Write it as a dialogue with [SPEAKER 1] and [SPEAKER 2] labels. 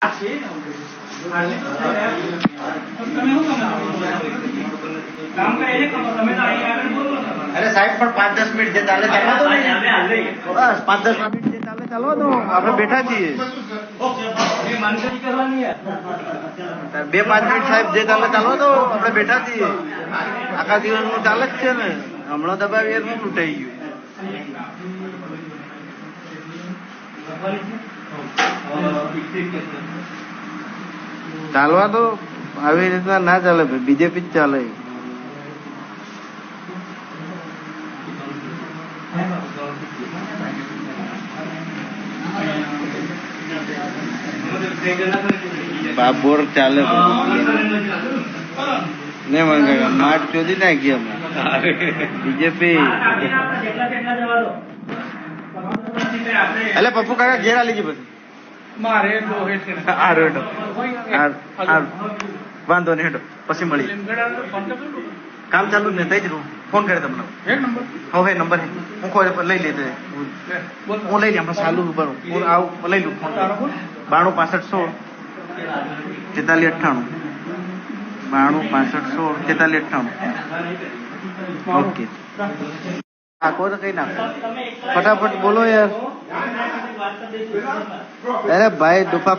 [SPEAKER 1] અરે સાહેબ પણ 5-10 મિનિટ જે ચાલે ચાલવા દો ને. બસ 5-10 મિનિટ જે ચાલે ચાલવા દો, આપણે બેઠા છીએ. 2-5 મિનિટ સાહેબ જે ચાલે ચાલવા દો, આપણે બેઠા છીએ. આખા દિવસ નું ચાલે જ છે ને, હમણાં દબાવી એનું લૂંટાઈ ગયું. ચાલવા તો આવી રીતના ના ચાલે ભાઈ, બીજેપી જ ચાલે. બાબોર ચાલે ને મંગે માટ ચોધી નાખી અમે બીજેપી. એટલે પપ્પુ કાકા ઘેર આલી ગઈ પછી વાંધો નહીં, હેડો પછી મળી. કામ ચાલુ જ ને થઈ જ ફોન કરે તમને. હવે નંબર હું લઈ લેતો, હું લઈ લઈ હમણાં ચાલુ બરોબર હું આવું લઈ લઉં ફોન. 92 65 16 46 98 92 65 16 46 98. ઓકે આખો તો કઈ નાખો ફટાફટ બોલો યાર. અરે ભાઈ ડુફા